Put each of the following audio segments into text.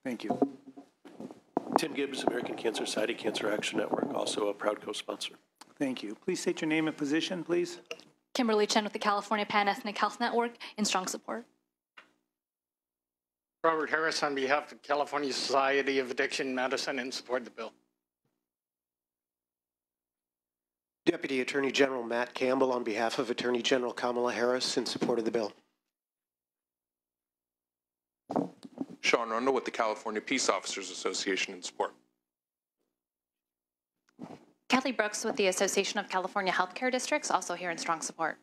Thank you. Tim Gibbs, American Cancer Society Cancer Action Network, also a proud co-sponsor. Thank you. Please state your name and position, please. Kimberly Chen with the California Pan-Ethnic Health Network in strong support. Robert Harris on behalf of California Society of Addiction Medicine in support of the bill. Deputy Attorney General Matt Campbell on behalf of Attorney General Kamala Harris in support of the bill. Sean Rundle with the California Peace Officers Association in support. Kelly Brooks with the Association of California Healthcare Districts, also here in strong support.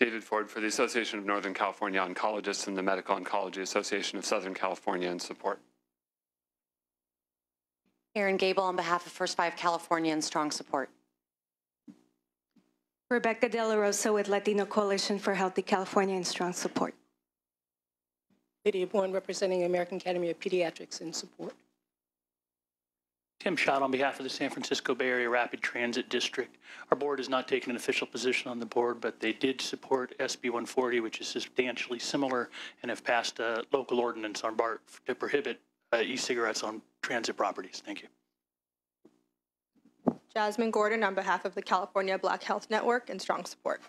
David Ford for the Association of Northern California Oncologists and the Medical Oncology Association of Southern California in support. Erin Gable on behalf of First Five California in strong support. Rebecca De La Rosa with Latino Coalition for Healthy California in strong support. Lydia Bourne representing American Academy of Pediatrics in support. Tim Schott on behalf of the San Francisco Bay Area Rapid Transit District. Our board has not taken an official position on the board, but they did support SB 140, which is substantially similar, and have passed a local ordinance on BART to prohibit e-cigarettes on transit properties. Thank you. Jasmine Gordon on behalf of the California Black Health Network in strong support.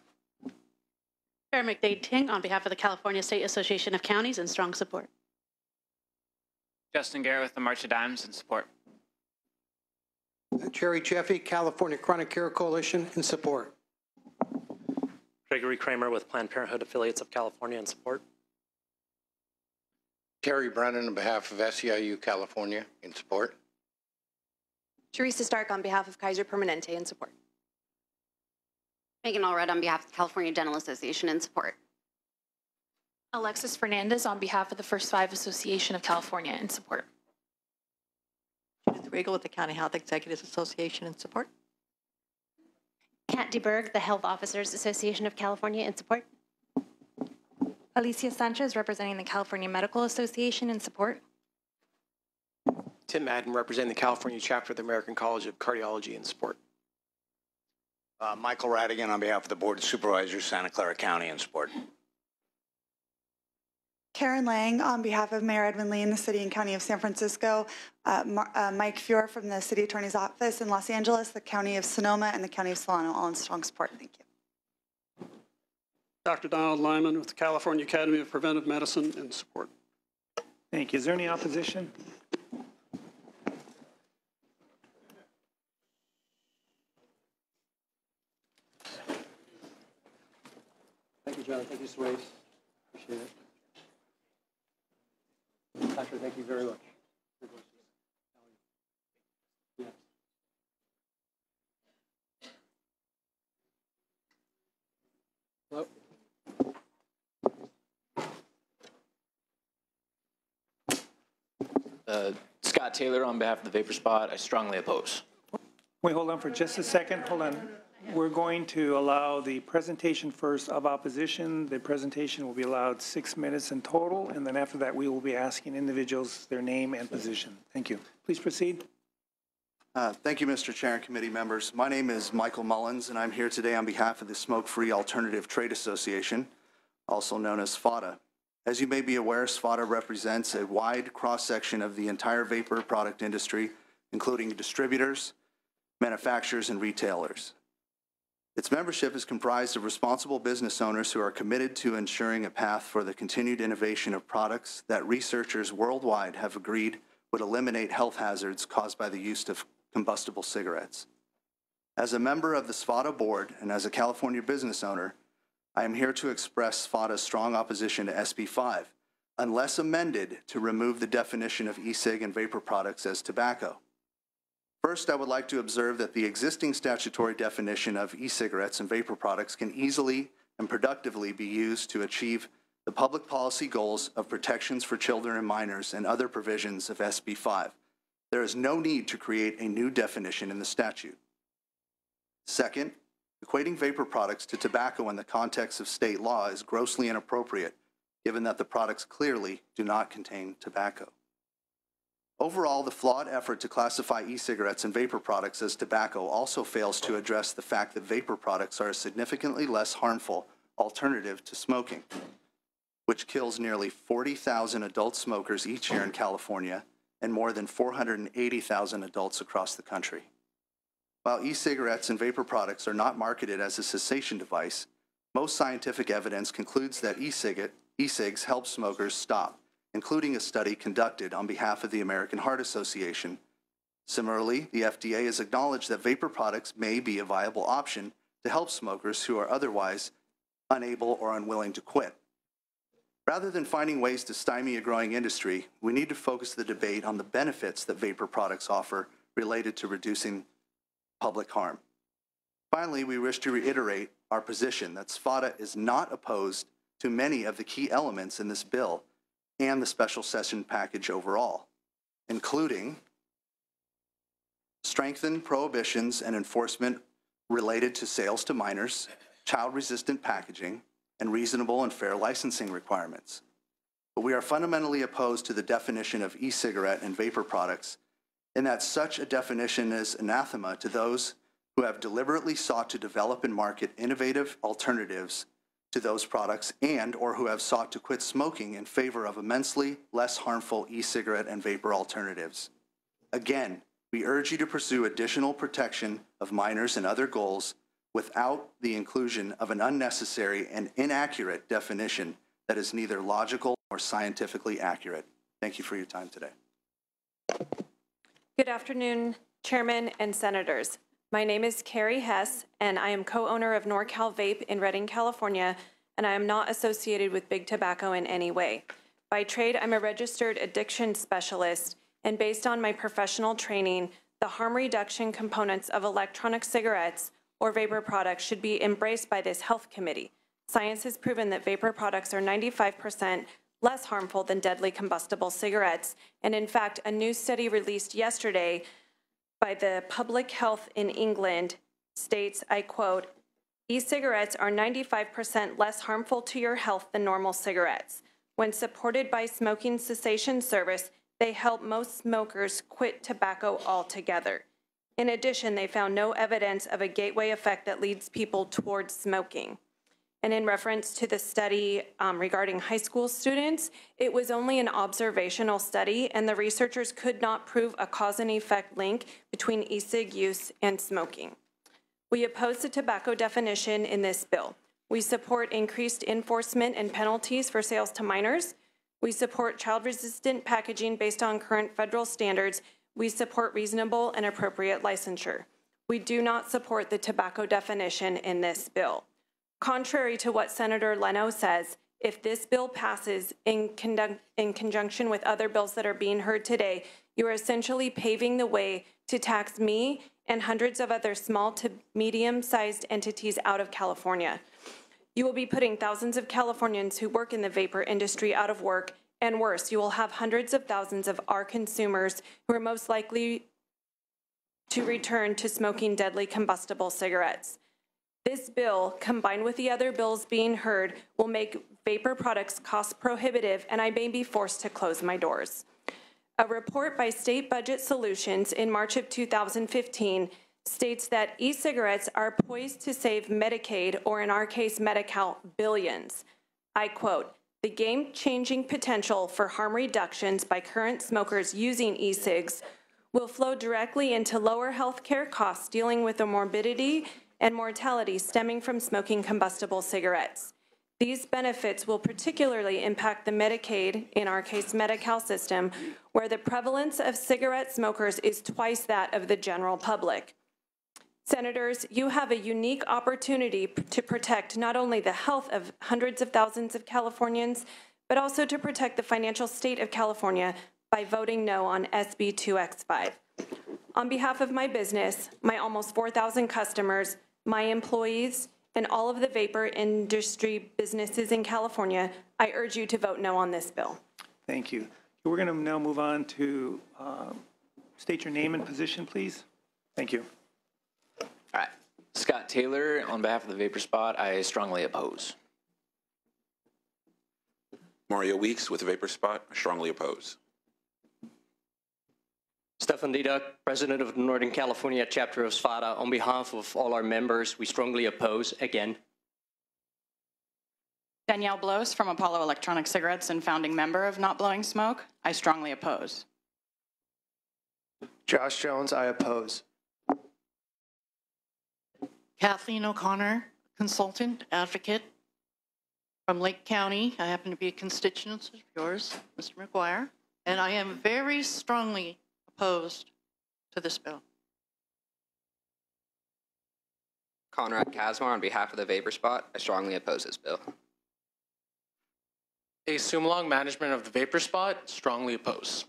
Sarah McDade Ting on behalf of the California State Association of Counties in strong support. Justin Garrett with the March of Dimes in support. Jerry Jeffy, California Chronic Care Coalition in support. Gregory Kramer with Planned Parenthood Affiliates of California in support. Terry Brennan on behalf of SEIU California in support. Teresa Stark on behalf of Kaiser Permanente in support. Megan Allred on behalf of the California Dental Association in support. Alexis Fernandez on behalf of the First Five Association of California in support. Judith Regal with the County Health Executives Association in support. Kat DeBerg, the Health Officers Association of California in support. Alicia Sanchez representing the California Medical Association in support. Tim Madden representing the California chapter of the American College of Cardiology in support. Michael Radigan on behalf of the Board of Supervisors, Santa Clara County in support. Karen Lang on behalf of Mayor Edwin Lee in the City and County of San Francisco, Mike Fuhr from the City Attorney's Office in Los Angeles, the County of Sonoma, and the County of Solano, all in strong support. Thank you. Dr. Donald Lyman with the California Academy of Preventive Medicine in support. Thank you. Is there any opposition? Thank you, John. Thank you, Suarez. Appreciate it. Doctor, thank you very much. Hello. Scott Taylor on behalf of the Vapor Spot. I strongly oppose. Wait, hold on for just a second. Hold on. We're going to allow the presentation first of opposition. The presentation will be allowed 6 minutes in total, and then after that we will be asking individuals their name and position. Thank you. Please proceed. Thank you, Mr. Chair and committee members. My name is Michael Mullins, and I'm here today on behalf of the Smoke-Free Alternative Trade Association, also known as SFATA. As you may be aware, SFATA represents a wide cross-section of the entire vapor product industry, including distributors, manufacturers, and retailers. Its membership is comprised of responsible business owners who are committed to ensuring a path for the continued innovation of products that researchers worldwide have agreed would eliminate health hazards caused by the use of combustible cigarettes. As a member of the SFATA board and as a California business owner, I am here to express SFATA's strong opposition to SB 5, unless amended to remove the definition of e-cig and vapor products as tobacco. First, I would like to observe that the existing statutory definition of e-cigarettes and vapor products can easily and productively be used to achieve the public policy goals of protections for children and minors and other provisions of SB 5. There is no need to create a new definition in the statute. Second, equating vapor products to tobacco in the context of state law is grossly inappropriate, given that the products clearly do not contain tobacco. Overall, the flawed effort to classify e-cigarettes and vapor products as tobacco also fails to address the fact that vapor products are a significantly less harmful alternative to smoking. which kills nearly 40,000 adult smokers each year in California and more than 480,000 adults across the country. While e-cigarettes and vapor products are not marketed as a cessation device, most scientific evidence concludes that e-cigs help smokers stop, including a study conducted on behalf of the American Heart Association. Similarly, the FDA has acknowledged that vapor products may be a viable option to help smokers who are otherwise unable or unwilling to quit. Rather than finding ways to stymie a growing industry, we need to focus the debate on the benefits that vapor products offer related to reducing public harm. Finally, we wish to reiterate our position that SFATA is not opposed to many of the key elements in this bill and the special session package overall, including strengthened prohibitions and enforcement related to sales to minors, child-resistant packaging, and reasonable and fair licensing requirements. But we are fundamentally opposed to the definition of e-cigarette and vapor products, in that such a definition is anathema to those who have deliberately sought to develop and market innovative alternatives to those products and/or who have sought to quit smoking in favor of immensely less harmful e-cigarette and vapor alternatives. Again, we urge you to pursue additional protection of minors and other goals without the inclusion of an unnecessary and inaccurate definition that is neither logical nor scientifically accurate. Thank you for your time today. Good afternoon, Chairman and Senators. My name is Carrie Hess, and I am co-owner of NorCal Vape in Redding, California, and I am not associated with Big Tobacco in any way. By trade, I'm a registered addiction specialist, and based on my professional training, the harm reduction components of electronic cigarettes or vapor products should be embraced by this health committee. Science has proven that vapor products are 95% less harmful than deadly combustible cigarettes, and in fact, a new study released yesterday by the Public Health in England states, I quote, "E-cigarettes are 95% less harmful to your health than normal cigarettes. When supported by smoking cessation service, they help most smokers quit tobacco altogether. In addition, they found no evidence of a gateway effect that leads people towards smoking." And in reference to the study regarding high school students, it was only an observational study, and the researchers could not prove a cause and effect link between e-cig use and smoking. We oppose the tobacco definition in this bill. We support increased enforcement and penalties for sales to minors. We support child-resistant packaging based on current federal standards. We support reasonable and appropriate licensure. We do not support the tobacco definition in this bill. Contrary to what Senator Leno says, if this bill passes in conjunction with other bills that are being heard today, you are essentially paving the way to tax me and hundreds of other small to medium-sized entities out of California. You will be putting thousands of Californians who work in the vapor industry out of work, and worse, you will have hundreds of thousands of our consumers who are most likely to return to smoking deadly combustible cigarettes. This bill, combined with the other bills being heard, will make vapor products cost prohibitive, and I may be forced to close my doors. A report by State Budget Solutions in March of 2015 states that e-cigarettes are poised to save Medicaid, or in our case, Medi-Cal, billions. I quote, "The game-changing potential for harm reductions by current smokers using e-cigs will flow directly into lower health care costs dealing with the morbidity and mortality stemming from smoking combustible cigarettes. These benefits will particularly impact the Medicaid, in our case Medi-Cal system, where the prevalence of cigarette smokers is twice that of the general public. Senators, you have a unique opportunity to protect not only the health of hundreds of thousands of Californians, but also to protect the financial state of California by voting no on SB 2X5. On behalf of my business, my almost 4,000 customers, my employees, and all of the vapor industry businesses in California, I urge you to vote no on this bill. Thank you. We're going to now move on to state your name and position, please. Thank you. All right. Scott Taylor, on behalf of the Vapor Spot, I strongly oppose. Mario Weeks with the Vapor Spot, I strongly oppose. Stefan Didak, President of the Northern California chapter of SFATA. On behalf of all our members, we strongly oppose again. Danielle Blows from Apollo Electronic Cigarettes and founding member of Not Blowing Smoke. I strongly oppose. Josh Jones, I oppose. Kathleen O'Connor, consultant, advocate from Lake County. I happen to be a constituent of yours, Mr. McGuire, and I am very strongly opposed to this bill. Conrad Casmar, on behalf of the Vapor Spot, I strongly oppose this bill. A Sumlong, management of the Vapor Spot, strongly oppose.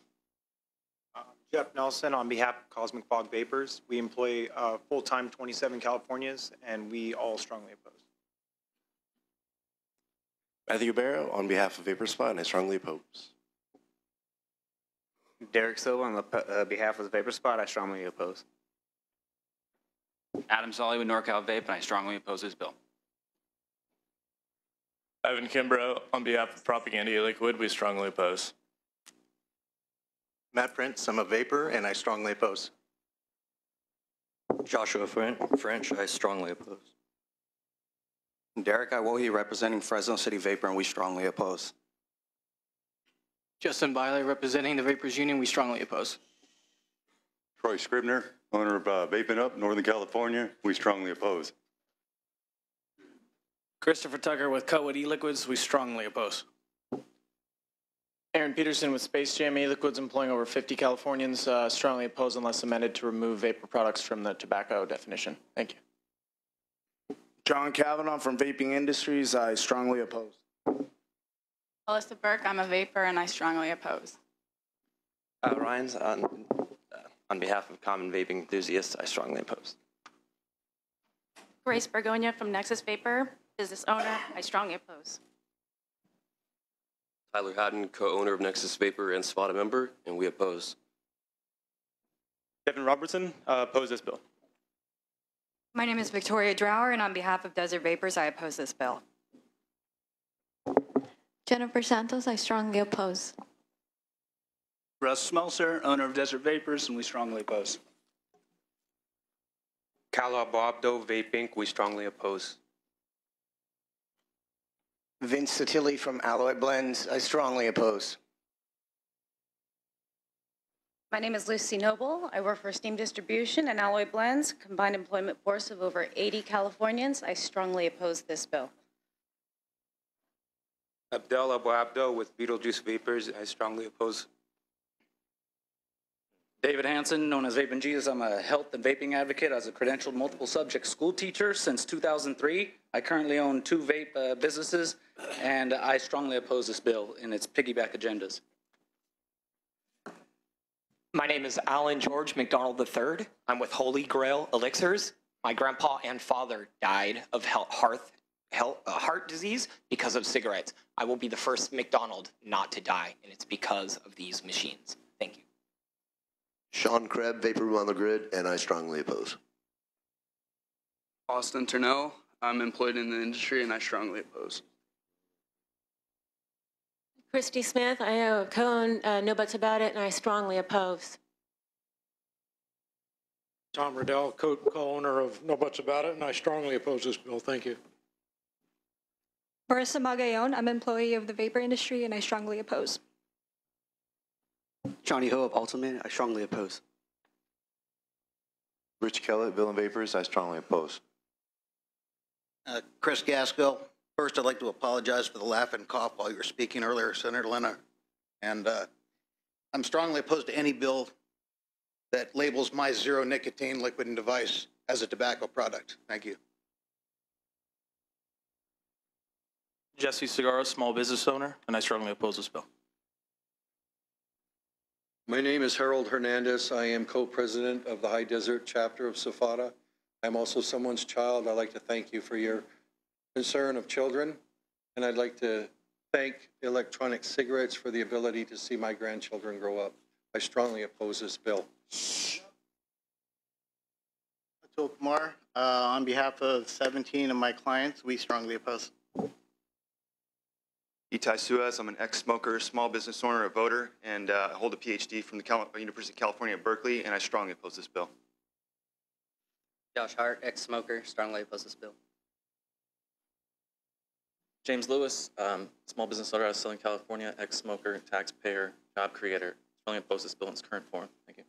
Jeff Nelson, on behalf of Cosmic Fog Vapors. We employ full-time 27 Californians, and we all strongly oppose. Matthew Barrow, on behalf of Vapor Spot, and I strongly oppose. Derek Silva, on the behalf of the Vapor Spot, I strongly oppose. Adam Solly with NorCal Vape, and I strongly oppose this bill. Evan Kimbrough, on behalf of Propaganda Liquid, we strongly oppose. Matt Prince, I'm a vapor, and I strongly oppose. Joshua French, I strongly oppose. Derek Iwohi, representing Fresno City Vapor, and we strongly oppose. Justin Biley, representing the Vapors Union, we strongly oppose. Troy Scribner, owner of Vaping Up, Northern California, we strongly oppose. Christopher Tucker with Cutwood E-Liquids, we strongly oppose. Aaron Peterson with Space Jam E-Liquids, employing over 50 Californians, strongly oppose unless amended to remove vapor products from the tobacco definition. Thank you. John Kavanaugh from Vaping Industries, I strongly oppose. Melissa Burke, I'm a vapor and I strongly oppose. Ryan's, on behalf of Common Vaping Enthusiasts, I strongly oppose. Grace Bergonia from Nexus Vapor, business owner, I strongly oppose. Tyler Haddon, co-owner of Nexus Vapor and SPOTA member, and we oppose. Devin Robertson, oppose this bill. My name is Victoria Drower, and on behalf of Desert Vapors, I oppose this bill. Jennifer Santos, I strongly oppose. Russ Smelser, owner of Desert Vapors, and we strongly oppose. Kala Boabdo, Vape Inc., we strongly oppose. Vince Satilli from Alloy Blends, I strongly oppose. My name is Lucy Noble. I work for Steam Distribution and Alloy Blends, combined employment force of over 80 Californians. I strongly oppose this bill. Abdel Abu Abdo with Beetlejuice Vapors, I strongly oppose. David Hansen, known as Vaping Jesus. I'm a health and vaping advocate as a credentialed multiple subject school teacher since 2003. I currently own 2 vape businesses, and I strongly oppose this bill and its piggyback agendas. My name is Alan George McDonald III. I'm with Holy Grail Elixirs. My grandpa and father died of heart disease because of cigarettes. I will be the first McDonald not to die, and it's because of these machines. Thank you. Sean Krebs, Vapor Room on the Grid, and I strongly oppose. Austin Turnell, I'm employed in the industry and I strongly oppose. Christy Smith, I co-own No Buts About It, and I strongly oppose. Tom Riddell, co-owner of No Buts About It, and I strongly oppose this bill. Thank you. Marissa Magayon, I'm an employee of the vapor industry, and I strongly oppose. Johnny Ho of Ultimate, I strongly oppose. Rich Kellett, Villain Vapors, I strongly oppose. Chris Gaskell, first I'd like to apologize for the laugh and cough while you were speaking earlier, Senator Lena. And I'm strongly opposed to any bill that labels my zero nicotine liquid and device as a tobacco product. Thank you. Jesse Segarra, small business owner, and I strongly oppose this bill. My name is Harold Hernandez. I am co-president of the High Desert chapter of SFATA. I'm also someone's child. I'd like to thank you for your concern of children, and I'd like to thank electronic cigarettes for the ability to see my grandchildren grow up. I strongly oppose this bill. Atul Kumar, on behalf of 17 of my clients, we strongly oppose. Itai Suez, I'm an ex-smoker, small business owner, a voter, and I hold a PhD from the University of California at Berkeley, and I strongly oppose this bill. Josh Hart, ex-smoker, strongly oppose this bill. James Lewis, small business owner out of Southern California, ex-smoker, taxpayer, job creator. Strongly oppose this bill in its current form. Thank you.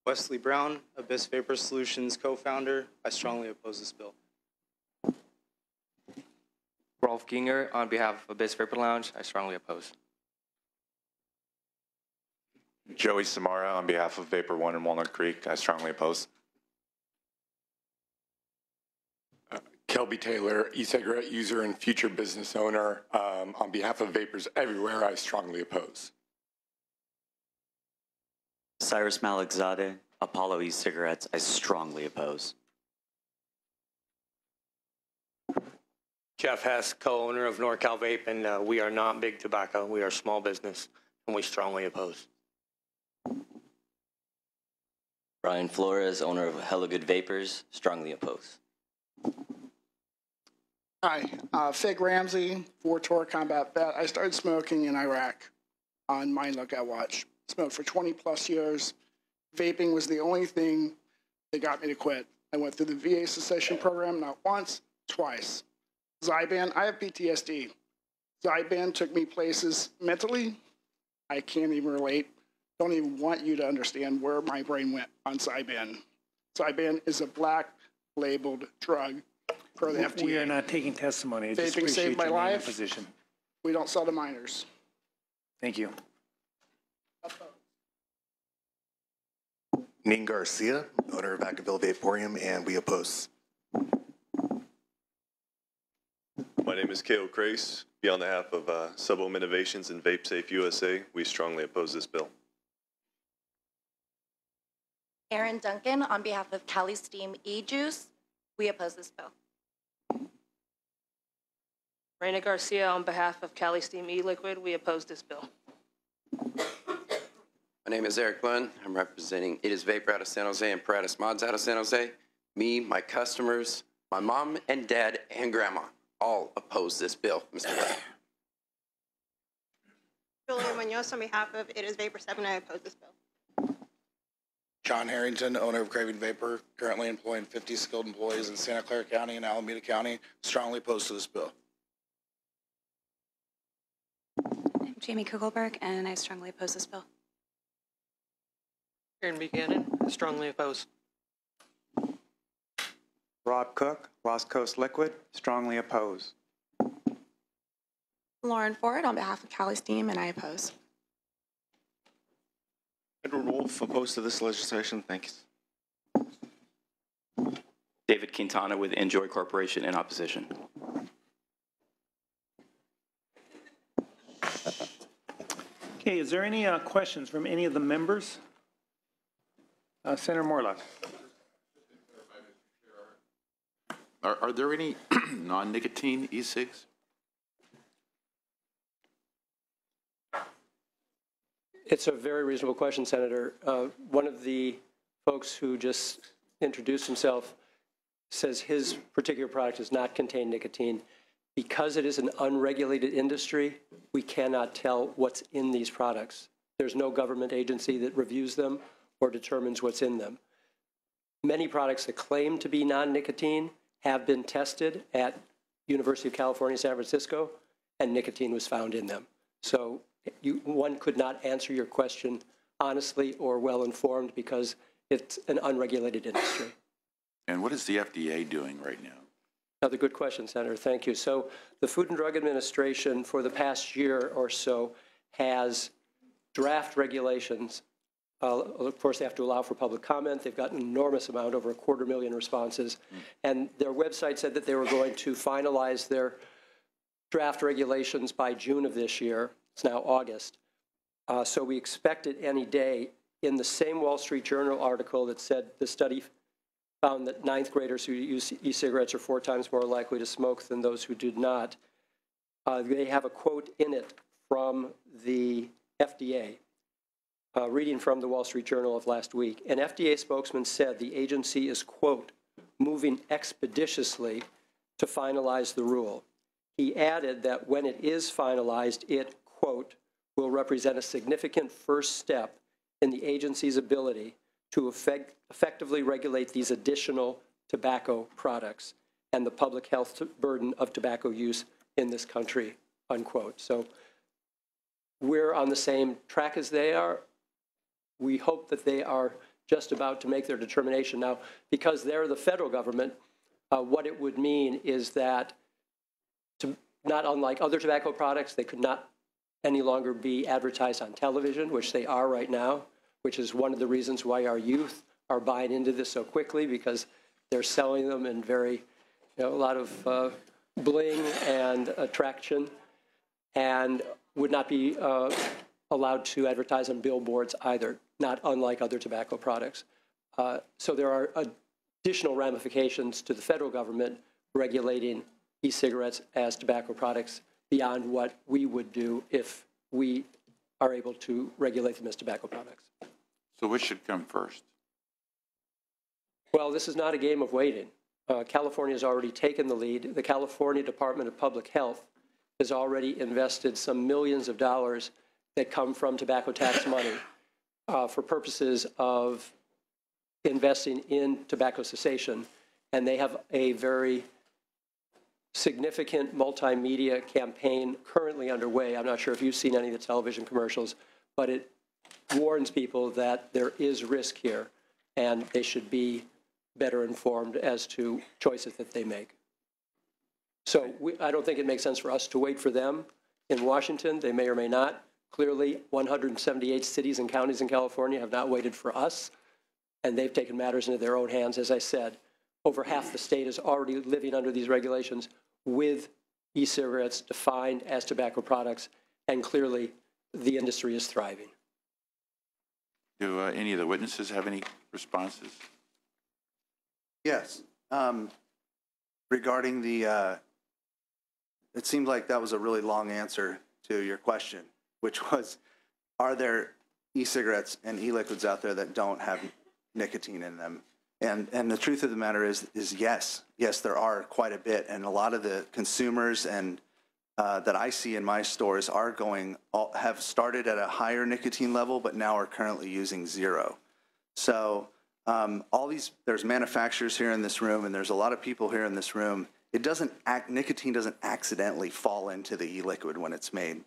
Wesley Brown, Abyss Vapor Solutions co-founder. I strongly oppose this bill. Rolf Ginger, on behalf of Abyss Vapor Lounge, I strongly oppose. Joey Samara, on behalf of Vapor One in Walnut Creek, I strongly oppose. Kelby Taylor, e-cigarette user and future business owner. On behalf of Vapors Everywhere, I strongly oppose. Cyrus Malikzadeh, Apollo e-cigarettes, I strongly oppose. Jeff Hess, co-owner of NorCal Vape, and we are not big tobacco. We are small business, and we strongly oppose. Brian Flores, owner of Hella Good Vapors, strongly oppose. Hi, Fig Ramsey, 4-Tour Combat Vet. I started smoking in Iraq on my Lookout Watch. Smoked for 20 plus years. Vaping was the only thing that got me to quit. I went through the VA cessation program not once, twice. Zyban, I have PTSD. Zyban took me places mentally I can't even relate. Don't even want you to understand where my brain went on Zyban. Zyban is a black labeled drug per the FDA. We are not taking testimony. I just Vaping saved my appreciate your name and life. position. We don't sell to minors. Thank you. Ning Garcia, owner of Vacaville Vaporium, and we oppose. My name is Kale Crace. On behalf of Subhome Innovations and Vape Safe USA, we strongly oppose this bill. Erin Duncan, on behalf of Cali Steam e-Juice, we oppose this bill. Reina Garcia, on behalf of Cali Steam e-Liquid, we oppose this bill. My name is Eric Lund. I'm representing It Is Vapor out of San Jose and Paratus Mods out of San Jose. Me, my customers, my mom and dad and grandma all oppose this bill, Mr. President. Julia Munoz, on behalf of It Is Vapor 7, I oppose this bill. John Harrington, owner of Craving Vapor, currently employing 50 skilled employees in Santa Clara County and Alameda County, strongly opposed to this bill. I'm Jamie Kugelberg, and I strongly oppose this bill. Aaron Buchanan, strongly oppose. Rob Cook, Lost Coast Liquid, strongly oppose. Lauren Ford, on behalf of Cali Steam, and I oppose. Edward Wolf, opposed to this legislation. Thanks. David Quintana with Enjoy Corporation in opposition. Okay, is there any questions from any of the members? Senator Morlock. Are there any non-nicotine e-cigs? It's a very reasonable question, Senator. One of the folks who just introduced himself says his particular product does not contain nicotine. Because it is an unregulated industry, we cannot tell what's in these products. There's no government agency that reviews them or determines what's in them. Many products that claim to be non-nicotine have been tested at University of California, San Francisco, and nicotine was found in them. So one could not answer your question honestly or well-informed because it's an unregulated industry. And what is the FDA doing right now? Another good question, Senator. Thank you. So the Food and Drug Administration for the past year or so has draft regulations. Of course, they have to allow for public comment. They've got an enormous amount, over 250,000 responses. And their website said that they were going to finalize their draft regulations by June of this year. It's now August. So we expect it any day. In the same Wall Street Journal article that said the study found that 9th graders who use e-cigarettes are 4 times more likely to smoke than those who did not. They have a quote in it from the FDA. Reading from the Wall Street Journal of last week, an FDA spokesman said the agency is, quote, moving expeditiously to finalize the rule. He added that when it is finalized, it, quote, will represent a significant first step in the agency's ability to effectively regulate these additional tobacco products. and the public health burden of tobacco use in this country, unquote. So we're on the same track as they are. We hope that they are just about to make their determination. Now, because they're the federal government, what it would mean is that, not unlike other tobacco products, they could not any longer be advertised on television, which they are right now, which is one of the reasons why our youth are buying into this so quickly, because they're selling them in very, a lot of bling and attraction, and would not be allowed to advertise on billboards either, not unlike other tobacco products. So there are additional ramifications to the federal government regulating e-cigarettes as tobacco products beyond what we would do if we are able to regulate them as tobacco products. So which should come first? Well, this is not a game of waiting. California has already taken the lead. The California Department of Public Health has already invested some millions of dollars that come from tobacco tax money for purposes of investing in tobacco cessation. And they have a very significant multimedia campaign currently underway. I'm not sure if you've seen any of the television commercials, but it warns people that there is risk here and they should be better informed as to choices that they make. So I don't think it makes sense for us to wait for them in Washington. They may or may not. Clearly, 178 cities and counties in California have not waited for us, and they've taken matters into their own hands. As I said, over half the state is already living under these regulations with e-cigarettes defined as tobacco products, and clearly the industry is thriving. Do any of the witnesses have any responses? Yes. Regarding the, it seemed like that was a really long answer to your question, which was, are there e-cigarettes and e-liquids out there that don't have nicotine in them? And the truth of the matter is yes. Yes, there are quite a bit. And a lot of the consumers and that I see in my stores are have started at a higher nicotine level, but now are currently using 0. So there's manufacturers here in this room, and there's a lot of people here in this room. Nicotine doesn't accidentally fall into the e-liquid when it's made.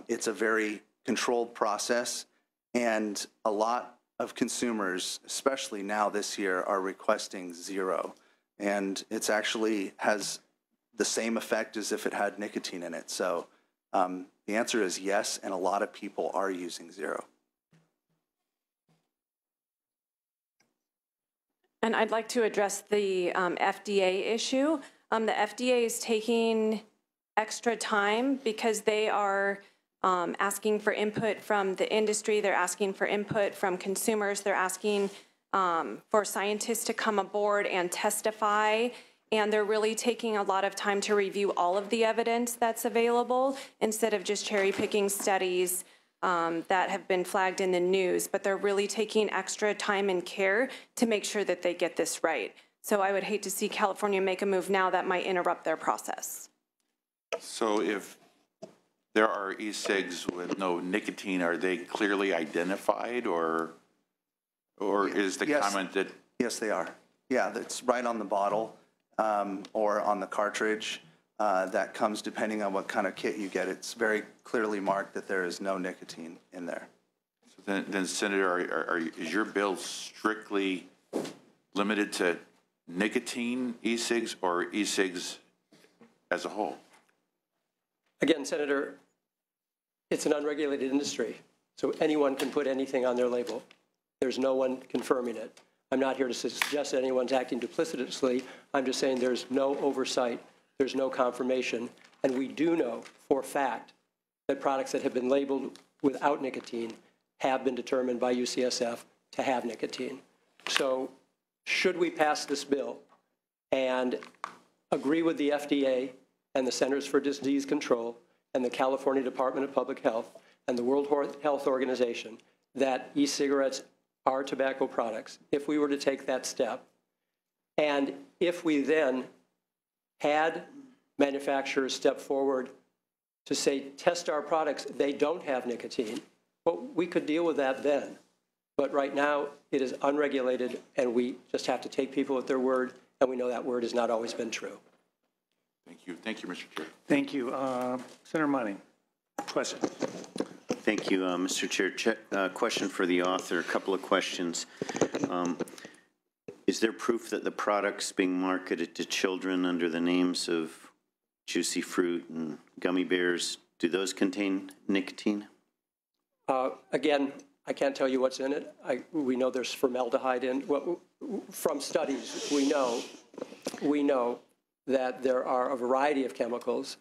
It's a very controlled process, and a lot of consumers, especially now this year, are requesting 0. And it's actually has the same effect as if it had nicotine in it. So the answer is yes, and a lot of people are using 0. And I'd like to address the FDA issue. The FDA is taking extra time because they are asking for input from the industry. They're asking for input from consumers. They're asking for scientists to come aboard and testify. And they're really taking a lot of time to review all of the evidence that's available instead of just cherry picking studies that have been flagged in the news. But they're really taking extra time and care to make sure that they get this right. So I would hate to see California make a move now that might interrupt their process. So if there are e-cigs with no nicotine, are they clearly identified, or is the comment that... Yes, they are. Yeah, it's right on the bottle or on the cartridge. That comes depending on what kind of kit you get. It's very clearly marked that there is no nicotine in there. So then Senator, is your bill strictly limited to nicotine e-cigs or e-cigs as a whole? Again, Senator, it's an unregulated industry, so anyone can put anything on their label. There's no one confirming it. I'm not here to suggest that anyone's acting duplicitously. I'm just saying there's no oversight, there's no confirmation, and we do know for a fact that products that have been labeled without nicotine have been determined by UCSF to have nicotine. So should we pass this bill and agree with the FDA and the Centers for Disease Control and the California Department of Public Health and the World Health Organization that e-cigarettes are tobacco products, if we were to take that step, and if we then had manufacturers step forward to say, test our products, they don't have nicotine, well, we could deal with that then. But right now, it is unregulated, and we just have to take people at their word and we know that word has not always been true. Thank you. Thank you, Mr. Chair. Thank you. Senator Money, question. Thank you, Mr. Chair. Question for the author, a couple of questions. Is there proof that the products being marketed to children under the names of Juicy Fruit and Gummy Bears, do those contain nicotine? Again, I can't tell you what's in it. We know there's formaldehyde in. Well, from studies, we know that there are a variety of chemicals.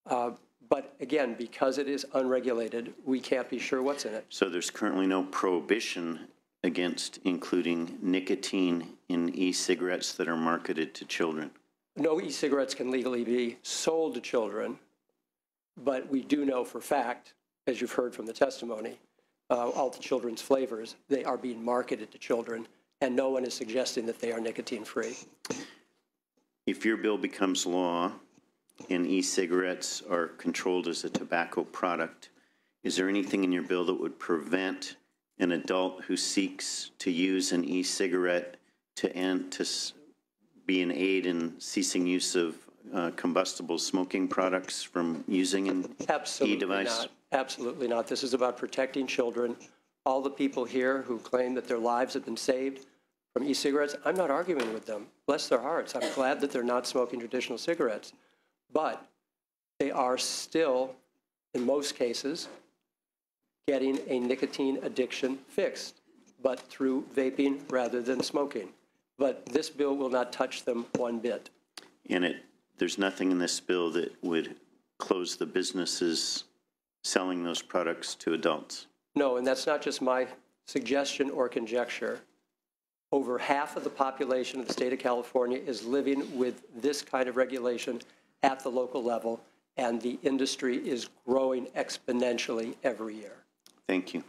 But again, because it is unregulated, we can't be sure what's in it. So there's currently no prohibition against including nicotine in e-cigarettes that are marketed to children? No e-cigarettes can legally be sold to children, but we do know for fact, as you've heard from the testimony, all the children's flavors, they are being marketed to children, and no one is suggesting that they are nicotine-free. If your bill becomes law and e-cigarettes are controlled as a tobacco product, is there anything in your bill that would prevent an adult who seeks to use an e-cigarette to be an aid in ceasing use of combustible smoking products from using an e-device? Absolutely not. This is about protecting children. All the people here who claim that their lives have been saved from e-cigarettes, I'm not arguing with them. Bless their hearts. I'm glad that they're not smoking traditional cigarettes. But they are still, in most cases, getting a nicotine addiction fixed, but through vaping rather than smoking. But this bill will not touch them one bit. And there's nothing in this bill that would close the businesses selling those products to adults? No, and that's not just my suggestion or conjecture. Over half of the population of the state of California is living with this kind of regulation at the local level, and the industry is growing exponentially every year. Thank you.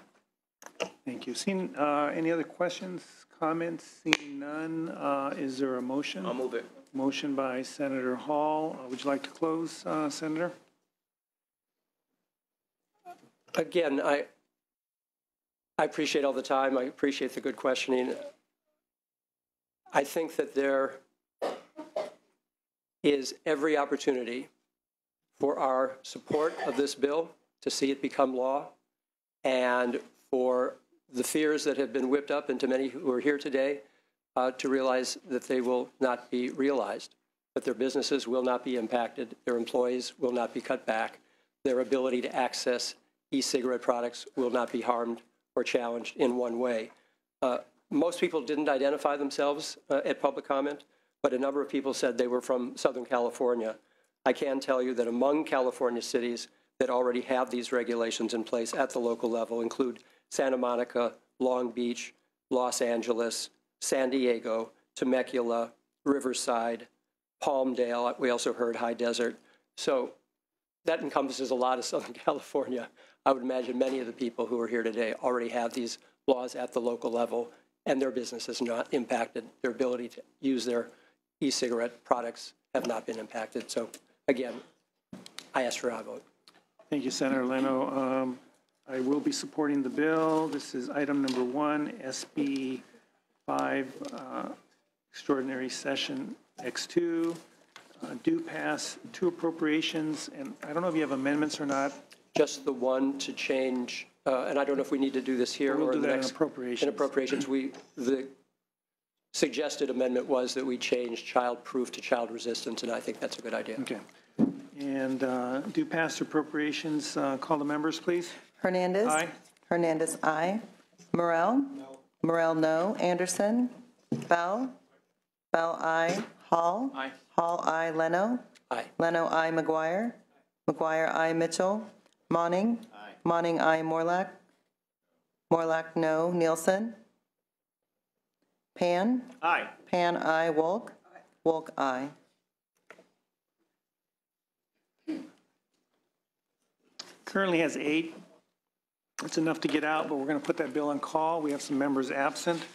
Thank you. Seeing any other questions, comments? Seeing none, is there a motion? I'll move it. Motion by Senator Hall. Would you like to close, Senator? Again, I appreciate all the time. I appreciate the good questioning. I think that there is every opportunity for our support of this bill to see it become law, and for the fears that have been whipped up into many who are here today to realize that they will not be realized, that their businesses will not be impacted, their employees will not be cut back, their ability to access e-cigarette products will not be harmed or challenged in one way. Most people didn't identify themselves at public comment, but a number of people said they were from Southern California. I can tell you that among California cities that already have these regulations in place at the local level include Santa Monica, Long Beach, Los Angeles, San Diego, Temecula, Riverside, Palmdale. We also heard High Desert. So that encompasses a lot of Southern California. I would imagine many of the people who are here today already have these laws at the local level, and their business is not impacted. Their ability to use their e-cigarette products have not been impacted. So again, I ask for a vote. Thank you, Senator Leno. I will be supporting the bill. This is item number 1, SB 5, Extraordinary Session X2. Do pass 2 appropriations, and I don't know if you have amendments or not. Just the one to change, and I don't know if we need to do this here We'll or do the that next. in appropriations. In appropriations, the suggested amendment was that we change child-proof to child-resistant, and I think that's a good idea. Okay. And do pass appropriations. Call the members, please. Hernandez. Aye. Hernandez, aye. Morel. No. Morel, no. Anderson. Bell. Bell, aye. Hall. Aye. Hall, aye. Leno. Aye. Leno, aye. McGuire. McGuire, aye. Mitchell. Monning. Aye. Monning, aye. Morlack. Morlack, no. Nielsen. Pan. Aye. Pan, aye. Wolk. Wolk, aye. Currently has 8. It's enough to get out, but we're going to put that bill on call. We have some members absent.